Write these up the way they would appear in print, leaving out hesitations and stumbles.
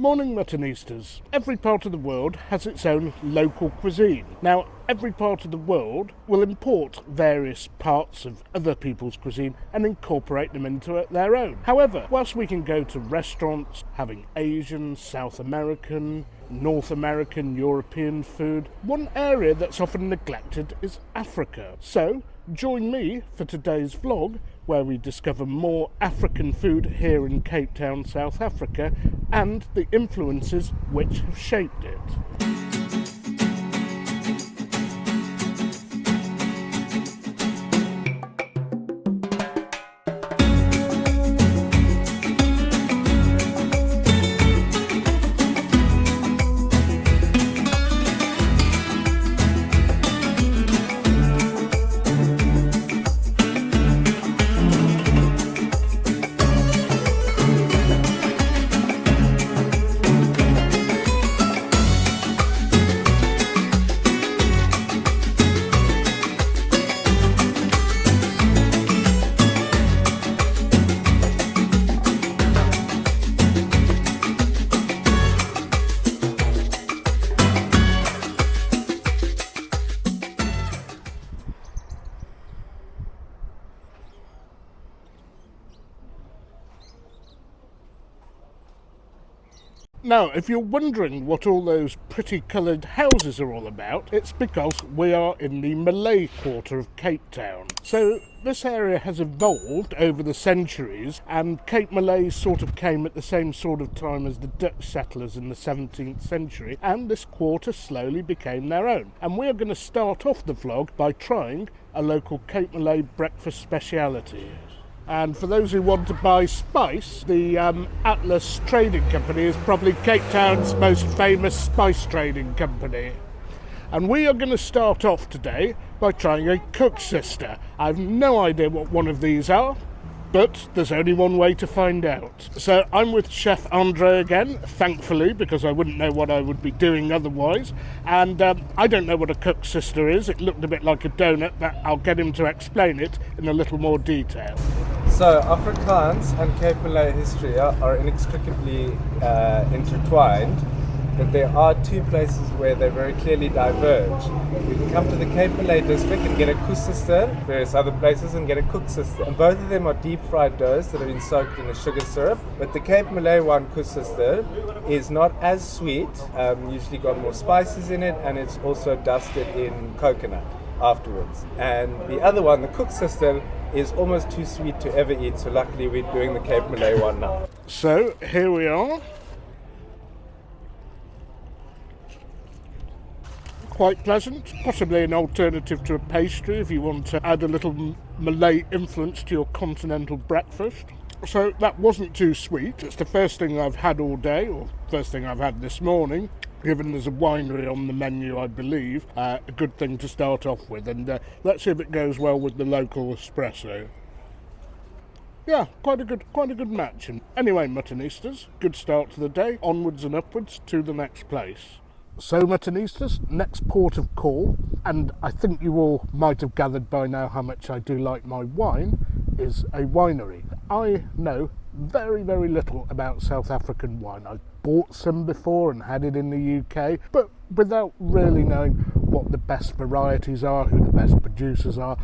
Morning Muttonistas. Every part of the world has its own local cuisine. Now, every part of the world will import various parts of other people's cuisine and incorporate them into their own. However, whilst we can go to restaurants having Asian, South American, North American, European food, one area that's often neglected is Africa. So, join me for today's vlog, where we discover more African food here in Cape Town, South Africa, and the influences which have shaped it. Now, if you're wondering what all those pretty coloured houses are all about, it's because we are in the Malay quarter of Cape Town. So this area has evolved over the centuries, and Cape Malay sort of came at the same sort of time as the Dutch settlers in the 17th century, and this quarter slowly became their own. And we're going to start off the vlog by trying a local Cape Malay breakfast speciality. And for those who want to buy spice, the Atlas Trading Company is probably Cape Town's most famous spice trading company. And we are going to start off today by trying a cook sister. I have no idea what one of these are, but there's only one way to find out. So I'm with Chef Andre again, thankfully, because I wouldn't know what I would be doing otherwise. And I don't know what a cook sister is. It looked a bit like a donut, but I'll get him to explain it in a little more detail. So Afrikaans and Cape Malay history are inextricably intertwined, but there are two places where they very clearly diverge. You can come to the Cape Malay district and get a koesister, various other places, and get a cook sister. And both of them are deep fried doughs that have been soaked in a sugar syrup. But the Cape Malay one, koesister, is not as sweet, usually got more spices in it, and it's also dusted in coconut afterwards. And the other one, the cook sister, is almost too sweet to ever eat, so luckily we're doing the Cape Malay one now. So here we are. Quite pleasant, possibly an alternative to a pastry if you want to add a little Malay influence to your continental breakfast. So that wasn't too sweet. It's the first thing I've had all day, or first thing I've had this morning. Given there's a winery on the menu, I believe, a good thing to start off with. And let's see if it goes well with the local espresso. Yeah, quite a good match. And anyway, Muttonistas, good start to the day. Onwards and upwards to the next place. So, Muttonistas, next port of call, and I think you all might have gathered by now how much I do like my wine, is a winery. I know very, very little about South African wine. I've bought some before and had it in the UK, but without really knowing what the best varieties are, who the best producers are,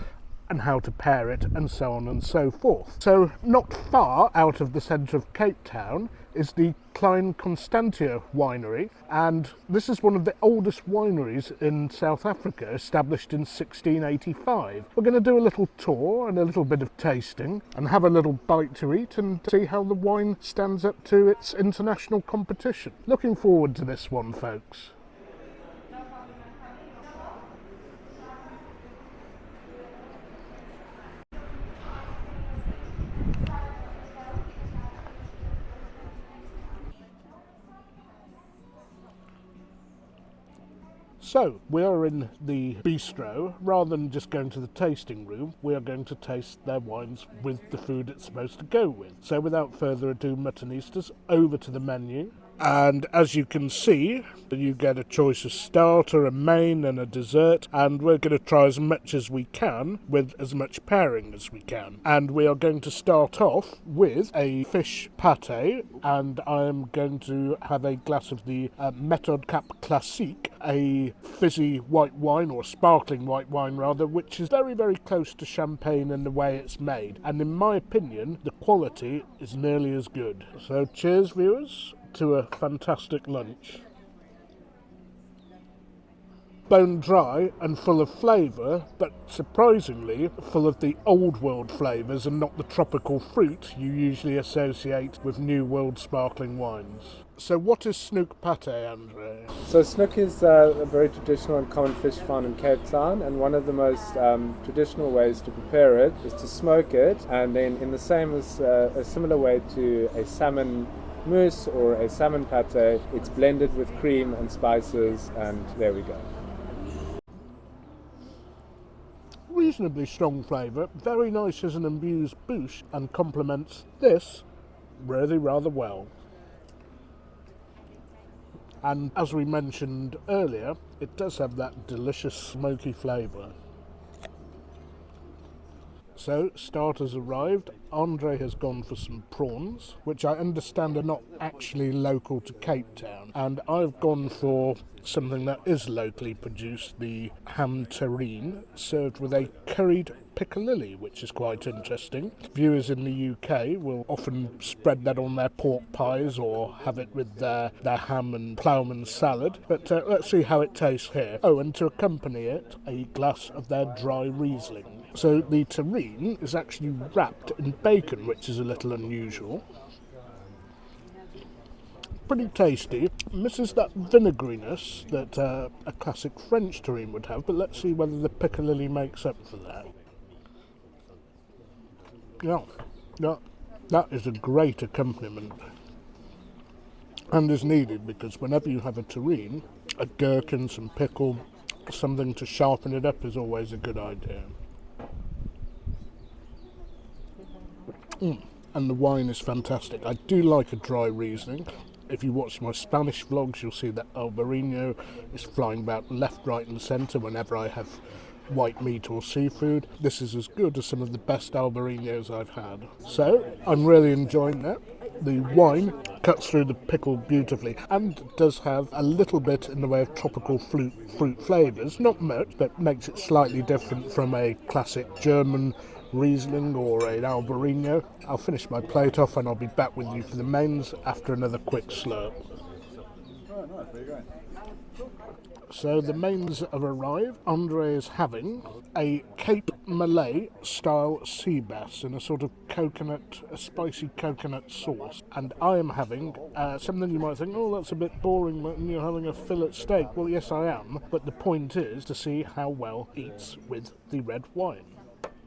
and how to pair it, and so on and so forth. So not far out of the centre of Cape Town is the Klein Constantia winery, and this is one of the oldest wineries in South Africa, established in 1685. We're going to do a little tour and a little bit of tasting and have a little bite to eat and see how the wine stands up to its international competition. Looking forward to this one, folks. So, we are in the bistro. Rather than just going to the tasting room, we are going to taste their wines with the food it's supposed to go with. So, without further ado, Muttonistas, over to the menu And as you can see, you get a choice of starter, a main and a dessert, and we're going to try as much as we can with as much pairing as we can. And we are going to start off with a fish pâté, and I'm going to have a glass of the Méthode Cap Classique, a fizzy white wine, or sparkling white wine rather, which is very, very close to champagne in the way it's made. And in my opinion, the quality is nearly as good. So cheers, viewers, to a fantastic lunch. Bone dry and full of flavour, but surprisingly full of the old world flavours and not the tropical fruit you usually associate with new world sparkling wines. So what is snoek pâté, Andre? So snoek is a very traditional and common fish found in Cape Town, and one of the most traditional ways to prepare it is to smoke it, and then in the same as a similar way to a salmon mousse or a salmon pâté, it's blended with cream and spices, and there we go. Reasonably strong flavour, very nice as an amuse bouche, and complements this really rather well. And as we mentioned earlier, it does have that delicious smoky flavour. So, starters arrived. Andre has gone for some prawns, which I understand are not actually local to Cape Town. And I've gone for something that is locally produced, the ham terrine, served with a curried piccalilli, which is quite interesting. Viewers in the UK will often spread that on their pork pies or have it with their ham and ploughman's salad. But let's see how it tastes here. Oh, and to accompany it, a glass of their dry Riesling. So the terrine is actually wrapped in bacon, which is a little unusual. Pretty tasty. Misses that vinegriness that a classic French terrine would have, but let's see whether the piccalilli makes up for that. Yeah, that is a great accompaniment, and is needed, because whenever you have a terrine, a gherkin, some pickle, something to sharpen it up is always a good idea. And the wine is fantastic. I do like a dry Riesling. If you watch my Spanish vlogs, you'll see that Albarino is flying about left, right and centre whenever I have white meat or seafood. This is as good as some of the best Albarinos I've had. So, I'm really enjoying that. The wine cuts through the pickle beautifully and does have a little bit in the way of tropical fruit flavours. Not much, but makes it slightly different from a classic German Riesling or an Albarino. I'll finish my plate off and I'll be back with you for the mains after another quick slurp. So the mains have arrived. Andre is having a Cape Malay style sea bass in a sort of a spicy coconut sauce. And I am having something you might think, oh, that's a bit boring when you're having a fillet steak. Well, yes, I am. But the point is to see how well it eats with the red wine.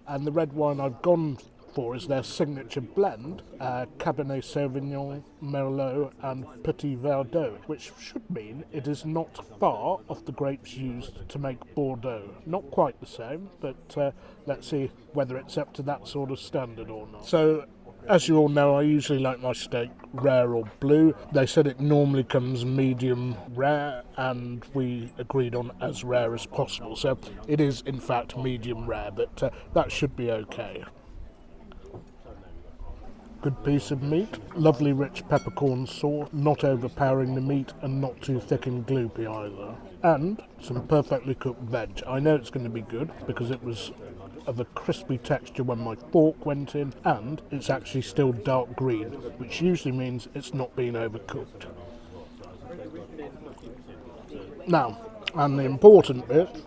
And the red wine I've gone for is their signature blend, Cabernet Sauvignon, Merlot and Petit Verdot, which should mean it is not far off the grapes used to make Bordeaux. Not quite the same, but let's see whether it's up to that sort of standard or not. So, as you all know, I usually like my steak rare or blue. They said it normally comes medium rare, and we agreed on as rare as possible. So it is, in fact, medium rare, but that should be okay. Good piece of meat, lovely rich peppercorn sauce, not overpowering the meat and not too thick and gloopy either. And some perfectly cooked veg. I know it's going to be good because it was of a crispy texture when my fork went in, and it's actually still dark green, which usually means it's not been overcooked. Now, and the important bit,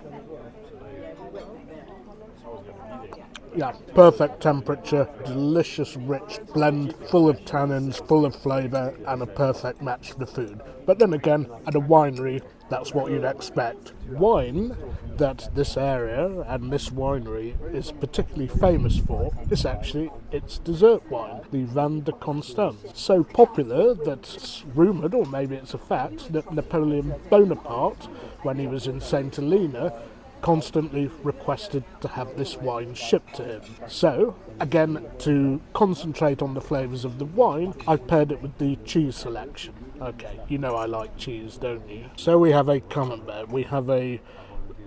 perfect temperature, delicious rich blend, full of tannins, full of flavour, and a perfect match for the food. But then again, at a winery, that's what you'd expect. Wine that this area and this winery is particularly famous for is actually its dessert wine, the Vin de Constance. So popular that it's rumoured, or maybe it's a fact, that Napoleon Bonaparte, when he was in St. Helena, constantly requested to have this wine shipped to him. So, again, to concentrate on the flavours of the wine, I paired it with the cheese selection. Okay, you know I like cheese, don't you? So we have a camembert, we have a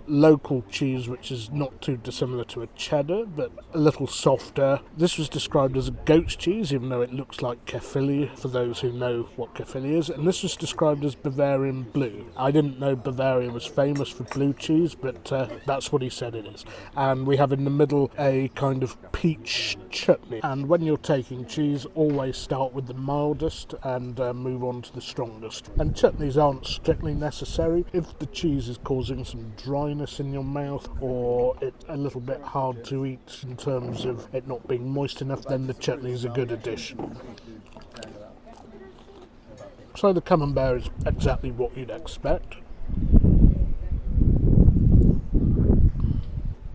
local cheese which is not too dissimilar to a cheddar, but a little softer. This was described as a goat's cheese, even though it looks like Kefili, for those who know what Kefili is, and this was described as Bavarian blue. I didn't know Bavaria was famous for blue cheese, but that's what he said it is. And we have in the middle a kind of peach chutney, and when you're taking cheese, always start with the mildest and move on to the strongest. And chutneys aren't strictly necessary. If the cheese is causing some dryness in your mouth, or it's a little bit hard to eat in terms of it not being moist enough, then the chutney is a good addition. So the camembert is exactly what you'd expect.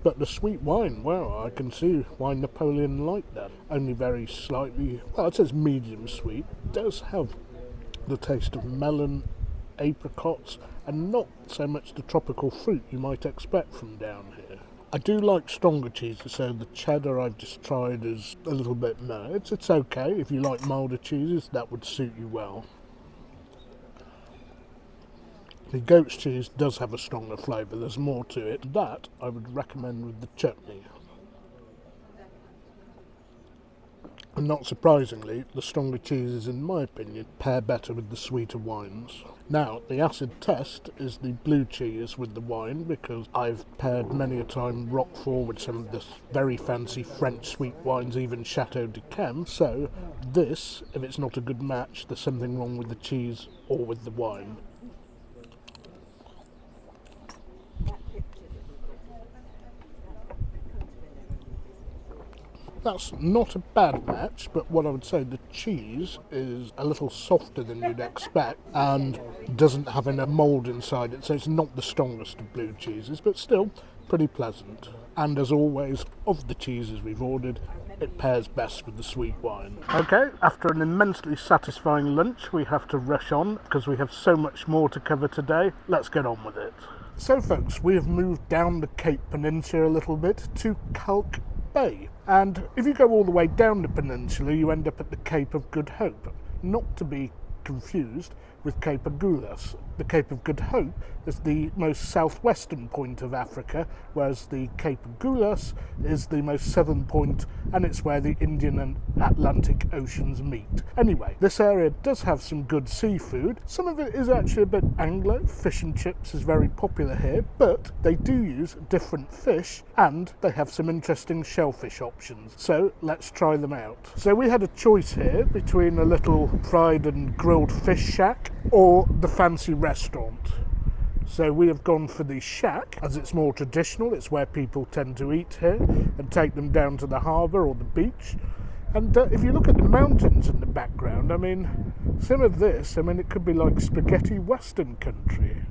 But the sweet wine, well, I can see why Napoleon liked that. Only very slightly, well, it says medium sweet. It does have the taste of melon, apricots, and not so much the tropical fruit you might expect from down here. I do like stronger cheeses, so the cheddar I've just tried is a little bit, no, it's okay. If you like milder cheeses, that would suit you well. The goat's cheese does have a stronger flavour, there's more to it. That I would recommend with the chutney. And not surprisingly, the stronger cheeses, in my opinion, pair better with the sweeter wines. Now, the acid test is the blue cheese with the wine, because I've paired many a time Roquefort with some of the very fancy French sweet wines, even Chateau de Cam. So this, if it's not a good match, there's something wrong with the cheese or with the wine. That's not a bad match, but what I would say, the cheese is a little softer than you'd expect and doesn't have enough mould inside it, so it's not the strongest of blue cheeses, but still pretty pleasant. And as always, of the cheeses we've ordered, it pairs best with the sweet wine. Okay, after an immensely satisfying lunch, we have to rush on because we have so much more to cover today. Let's get on with it. So folks, we have moved down the Cape Peninsula a little bit to Kalk Bay. And if you go all the way down the peninsula, you end up at the Cape of Good Hope, not to be confused with Cape Agulhas. The Cape of Good Hope is the most southwestern point of Africa, whereas the Cape Agulhas is the most southern point, and it's where the Indian and Atlantic Oceans meet. Anyway, this area does have some good seafood. Some of it is actually a bit Anglo. Fish and chips is very popular here, but they do use different fish, and they have some interesting shellfish options. So let's try them out. So we had a choice here between a little fried and grilled fish shack or the fancy restaurant. So we have gone for the shack, as it's more traditional. It's where people tend to eat here and take them down to the harbour or the beach. And if you look at the mountains in the background, I mean, some of this, I mean, it could be like spaghetti western country.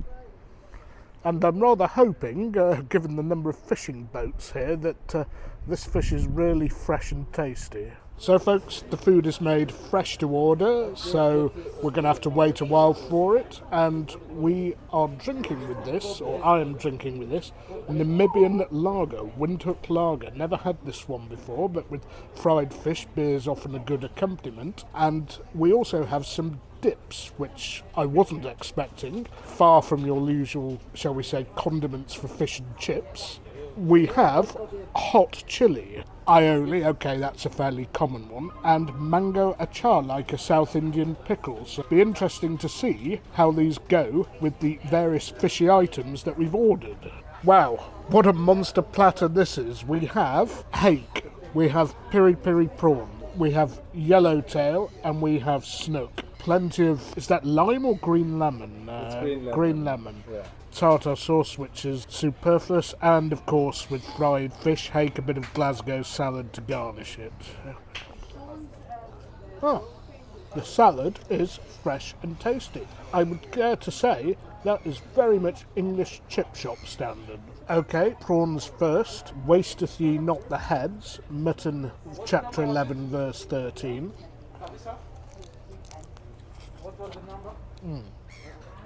And I'm rather hoping, given the number of fishing boats here, that this fish is really fresh and tasty. So folks, the food is made fresh to order, so we're going to have to wait a while for it, and we are drinking with this, or I am drinking with this, Namibian lager, Windhoek lager. Never had this one before, but with fried fish, beer is often a good accompaniment, and we also have some dips, which I wasn't expecting, far from your usual, shall we say, condiments for fish and chips. We have hot chili, aioli, okay, that's a fairly common one, and mango achar, like a South Indian pickle. So it'll be interesting to see how these go with the various fishy items that we've ordered. Wow, what a monster platter this is. We have hake, we have piri piri prawn, we have yellowtail, and we have snook. Plenty of, is that lime or green lemon? It's green lemon. Green lemon. Yeah. Tartar sauce, which is superfluous, and of course with fried fish, hake, a bit of Glasgow salad to garnish it. Oh, the salad is fresh and tasty. I would dare to say that is very much English chip shop standard. Okay, prawns first. Wasteth ye not the heads, mutton chapter 11 verse 13.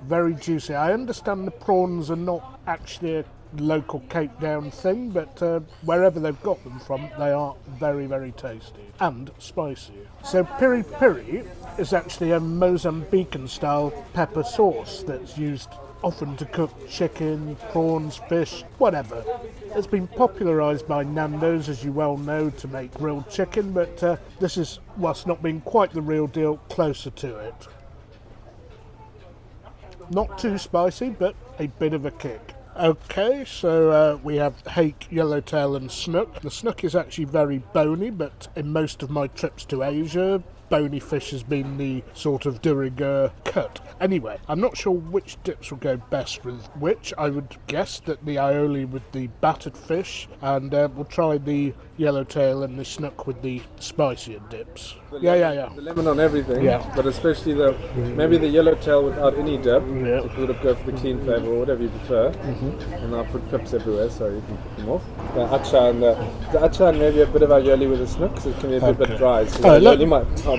Very juicy. I understand the prawns are not actually local Cape Down thing, but wherever they've got them from, they are very, very tasty and spicy. So piri piri is actually a Mozambican style pepper sauce that's used often to cook chicken, prawns, fish, whatever. It's been popularised by Nando's, as you well know, to make grilled chicken, but this is, whilst not being quite the real deal, closer to it. Not too spicy, but a bit of a kick. Okay, so we have hake, yellowtail and snook. The snook is actually very bony, but in most of my trips to Asia, bony fish has been the sort of de rigueur cut. Anyway, I'm not sure which dips will go best with which. I would guess that the aioli with the battered fish, and we'll try the yellowtail and the snook with the spicier dips. Yeah. The lemon on everything, Yeah. but especially maybe the yellowtail without any dip. Yeah. So sort of go for the clean flavour or whatever you prefer. And I'll put pips everywhere so you can put them off. The acha and the acha and maybe a bit of aioli with the snook, so it can be a bit dry. So Oh, look. aioli might help.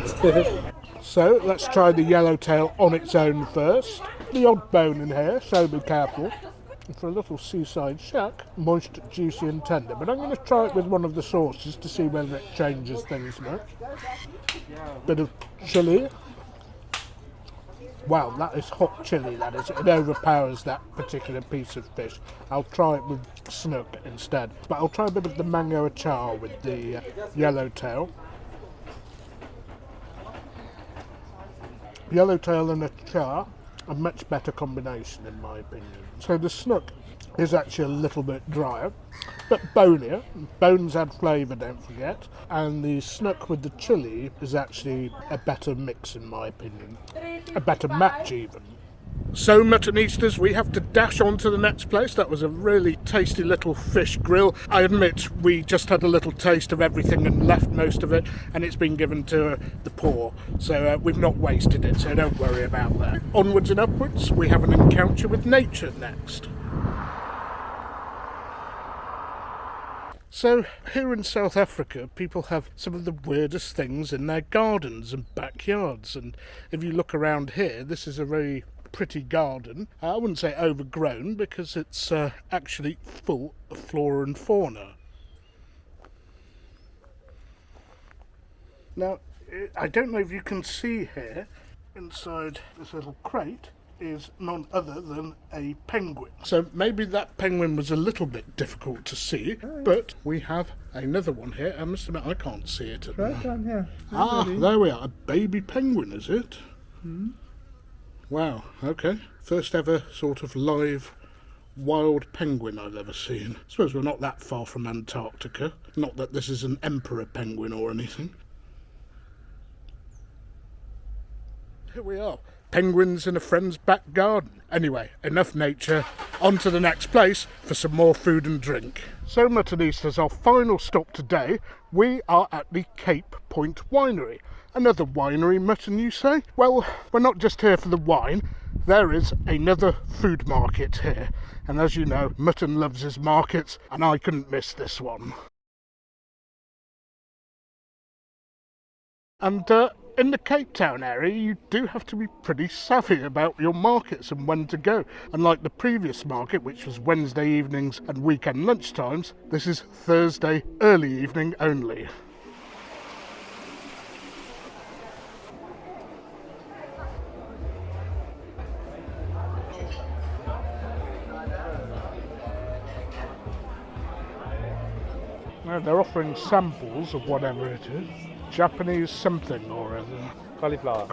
So let's try the yellowtail on its own first. The odd bone in here, so be careful. And for a little seaside shack, moist, juicy and tender. But I'm going to try it with one of the sauces to see whether it changes things much. Bit of chilli. Wow, that is hot chilli, that is. It overpowers that particular piece of fish. I'll try it with snook instead. But I'll try a bit of the mango achar with the yellowtail. Yellowtail and achar, a much better combination in my opinion. So the snook is actually a little bit drier, but bonier. Bones add flavour, don't forget. And the snook with the chilli is actually a better mix in my opinion. A better match even. So Muttonistas, we have to dash on to the next place. That was a really tasty little fish grill. I admit we just had a little taste of everything and left most of it, and it's been given to the poor. So we've not wasted it, so don't worry about that. Onwards and upwards, we have an encounter with nature next. So here in South Africa, people have some of the weirdest things in their gardens and backyards. And if you look around here, this is a very pretty garden. I wouldn't say overgrown because it's actually full of flora and fauna. Now, I don't know if you can see here, inside this little crate is none other than a penguin. So maybe that penguin was a little bit difficult to see, but we have another one here. I must admit I can't see it. Right down here. There we are. A baby penguin, is it? Wow, okay. First ever sort of live wild penguin I've ever seen. I suppose we're not that far from Antarctica. Not that this is an emperor penguin or anything. Here we are. Penguins in a friend's back garden. Anyway, enough nature. On to the next place for some more food and drink. So Muttonistas, our final stop today, we are at the Cape Point Winery. Another winery, Mutton, you say? Well, we're not just here for the wine. There is another food market here. And as you know, Mutton loves his markets, and I couldn't miss this one. And in the Cape Town area, you do have to be pretty savvy about your markets and when to go. Unlike the previous market, which was Wednesday evenings and weekend lunchtimes, this is Thursday early evening only. Now they're offering samples of whatever it is. Japanese something or other. Cauliflower.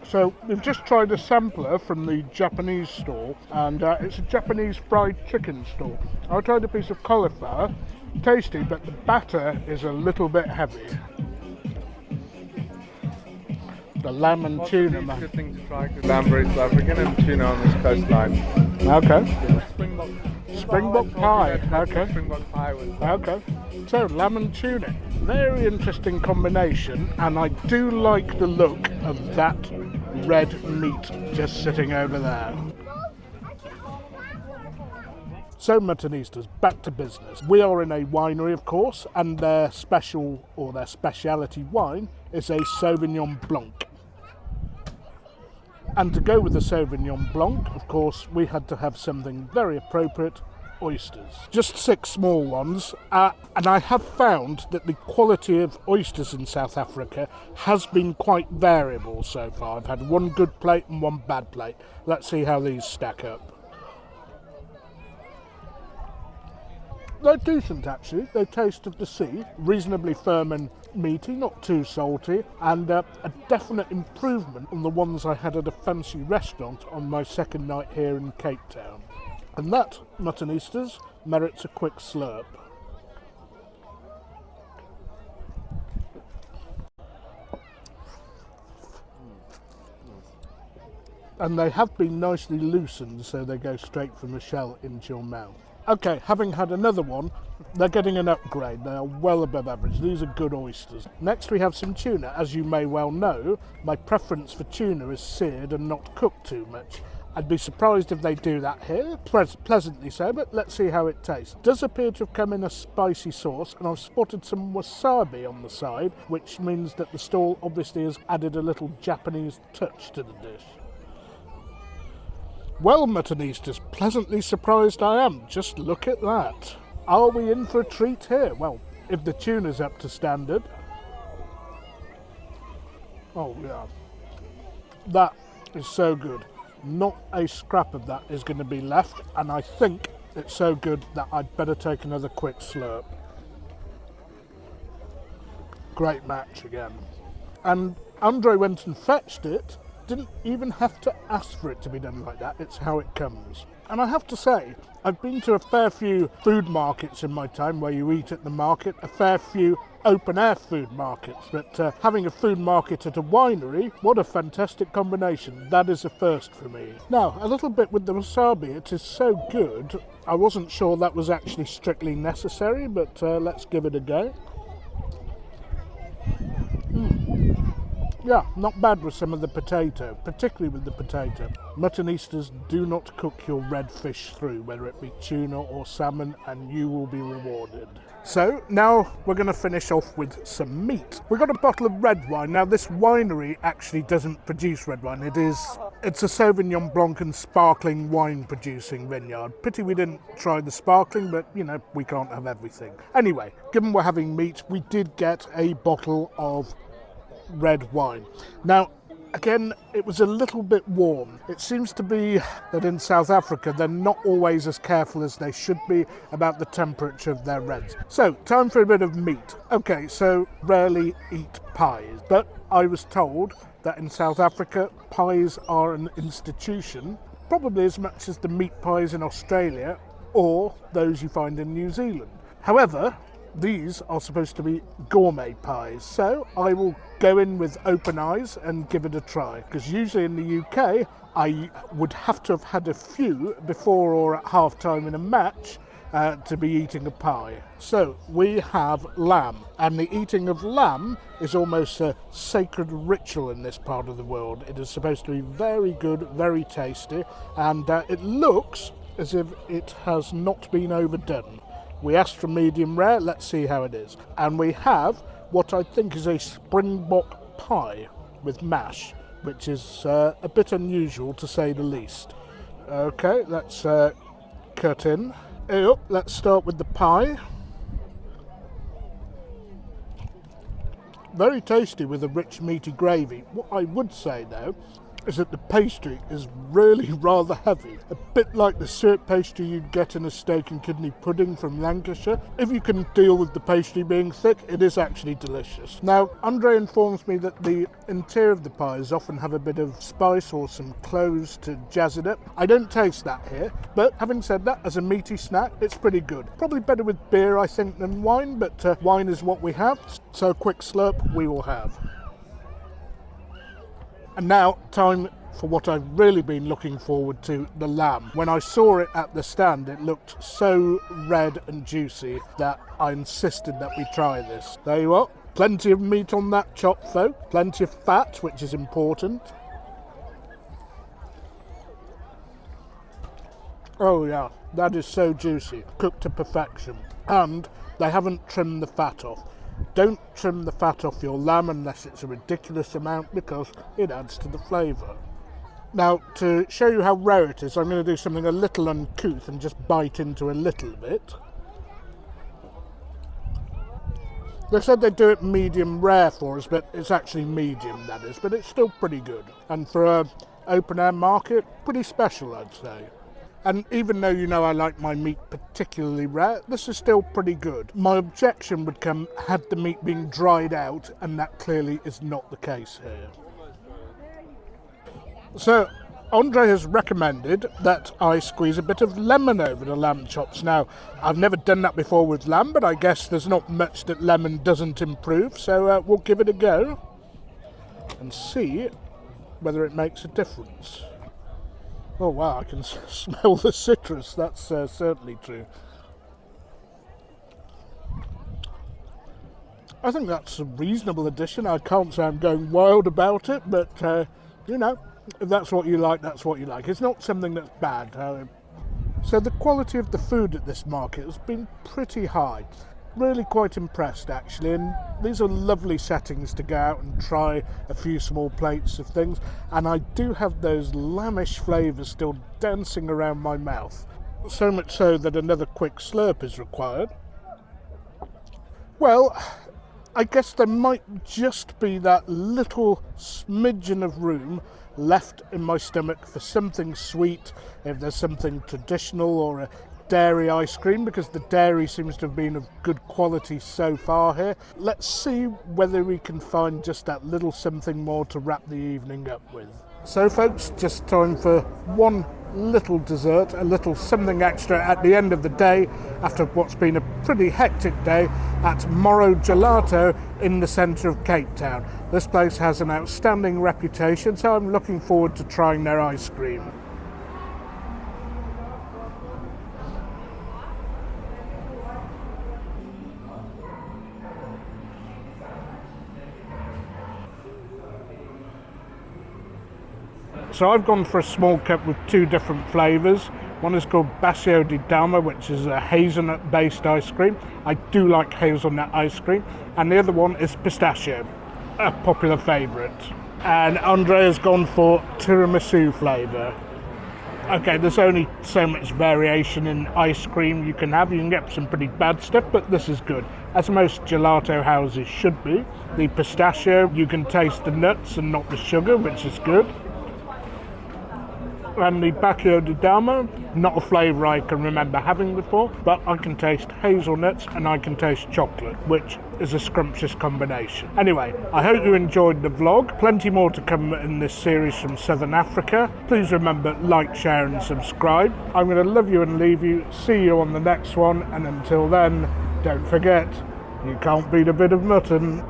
So we've just tried a sampler from the Japanese stall, and it's a Japanese fried chicken stall. I tried a piece of cauliflower, tasty, but the batter is a little bit heavy. The lamb and tuna, man. Good thing to try because lamb very South African and tuna on this coastline. Okay. Springbok pie. Okay. Springbok pie was. Okay. So lamb and tuna, very interesting combination, and I do like the look of that red meat just sitting over there. So Muttonistas, back to business. We are in a winery, of course, and their special or their speciality wine is a Sauvignon Blanc. And to go with the Sauvignon Blanc, of course, we had to have something very appropriate, oysters. Just 6 small ones, and I have found that the quality of oysters in South Africa has been quite variable so far. I've had 1 good plate and 1 bad plate. Let's see how these stack up. They're decent actually, they taste of the sea, reasonably firm and meaty, not too salty, and a definite improvement on the ones I had at a fancy restaurant on my second night here in Cape Town. And that, muttonistas, merits a quick slurp. And they have been nicely loosened so they go straight from the shell into your mouth. Okay, having had another one, they're getting an upgrade. They are well above average. These are good oysters. Next we have some tuna. As you may well know, my preference for tuna is seared and not cooked too much. I'd be surprised if they do that here, pleasantly so, but let's see how it tastes. It does appear to have come in a spicy sauce, and I've spotted some wasabi on the side, which means that the stall obviously has added a little Japanese touch to the dish. Well, muttonistas, pleasantly surprised I am. Just look at that. Are we in for a treat here? Well, if the tuna's up to standard. Oh yeah. That is so good. Not a scrap of that is going to be left, and I think it's so good that I'd better take another quick slurp. Great match again. And Andre went and fetched it. Didn't even have to ask for it to be done like that. It's how it comes. And I have to say, I've been to a fair few food markets in my time where you eat at the market, a fair few open-air food markets, but having a food market at a winery, what a fantastic combination. That is a first for me. Now, a little bit with the wasabi. It is so good. I wasn't sure that was actually strictly necessary, but let's give it a go. Yeah, not bad with some of the potato, particularly with the potato. Muttonistas do not cook your red fish through, whether it be tuna or salmon, and you will be rewarded. So now we're going to finish off with some meat. We've got a bottle of red wine. Now this winery actually doesn't produce red wine. It's a Sauvignon Blanc and sparkling wine producing vineyard. Pity we didn't try the sparkling, but you know, we can't have everything. Anyway, given we're having meat, we did get a bottle of red wine. Now, again, it was a little bit warm. It seems to be that in South Africa they're not always as careful as they should be about the temperature of their reds. So, time for a bit of meat. Okay, so rarely eat pies, but I was told that in South Africa pies are an institution, probably as much as the meat pies in Australia or those you find in New Zealand. However, these are supposed to be gourmet pies, so I will go in with open eyes and give it a try, because usually in the UK I would have to have had a few before or at half time in a match to be eating a pie. So we have lamb, and the eating of lamb is almost a sacred ritual in this part of the world. It is supposed to be very good, very tasty, and it looks as if it has not been overdone. We asked for medium rare, let's see how it is. And we have what I think is a springbok pie with mash, which is a bit unusual to say the least. Okay, let's cut in. Yep, let's start with the pie. Very tasty with a rich meaty gravy. What I would say though is that the pastry is really rather heavy, a bit like the syrup pastry you'd get in a steak and kidney pudding from Lancashire. If you can deal with the pastry being thick, it is actually delicious. Now, Andre informs me that the interior of the pies often have a bit of spice or some cloves to jazz it up. I don't taste that here, but having said that, as a meaty snack, it's pretty good. Probably better with beer, I think, than wine, but wine is what we have, so a quick slurp we will have. And now, time for what I've really been looking forward to, the lamb. When I saw it at the stand, it looked so red and juicy that I insisted that we try this. There you are. Plenty of meat on that chop, though. Plenty of fat, which is important. Oh yeah, that is so juicy. Cooked to perfection. And they haven't trimmed the fat off. Don't trim the fat off your lamb unless it's a ridiculous amount, because it adds to the flavour. Now, to show you how rare it is, I'm going to do something a little uncouth and just bite into a little bit. They said they'd do it medium rare for us, but it's actually medium, that is, but it's still pretty good. And for an open air market, pretty special, I'd say. And even though you know I like my meat particularly rare, this is still pretty good. My objection would come had the meat been dried out, and that clearly is not the case here. So, Andre has recommended that I squeeze a bit of lemon over the lamb chops. Now, I've never done that before with lamb, but I guess there's not much that lemon doesn't improve, so we'll give it a go and see whether it makes a difference. Oh wow, I can smell the citrus, that's certainly true. I think that's a reasonable addition. I can't say I'm going wild about it, but you know, if that's what you like, that's what you like. It's not something that's bad. So the quality of the food at this market has been pretty high. Really quite impressed actually, and these are lovely settings to go out and try a few small plates of things, and I do have those lambish flavours still dancing around my mouth. So much so that another quick slurp is required. Well, I guess there might just be that little smidgen of room left in my stomach for something sweet, if there's something traditional or a dairy ice cream, because the dairy seems to have been of good quality so far here. Let's see whether we can find just that little something more to wrap the evening up with. So folks, just time for one little dessert, a little something extra at the end of the day after what's been a pretty hectic day at Morrow Gelato in the centre of Cape Town. This place has an outstanding reputation, so I'm looking forward to trying their ice cream. So I've gone for a small cup with two different flavours. One is called Bacio di Dalma, which is a hazelnut based ice cream. I do like hazelnut ice cream. And the other one is pistachio, a popular favourite. And Andre has gone for tiramisu flavour. Okay, there's only so much variation in ice cream you can have. You can get some pretty bad stuff, but this is good, as most gelato houses should be. The pistachio, you can taste the nuts and not the sugar, which is good. And the Bacio di Dalma, not a flavour I can remember having before, but I can taste hazelnuts and I can taste chocolate, which is a scrumptious combination. Anyway, I hope you enjoyed the vlog. Plenty more to come in this series from Southern Africa. Please remember, like, share and subscribe. I'm going to love you and leave you. See you on the next one, and until then, don't forget, you can't beat a bit of mutton.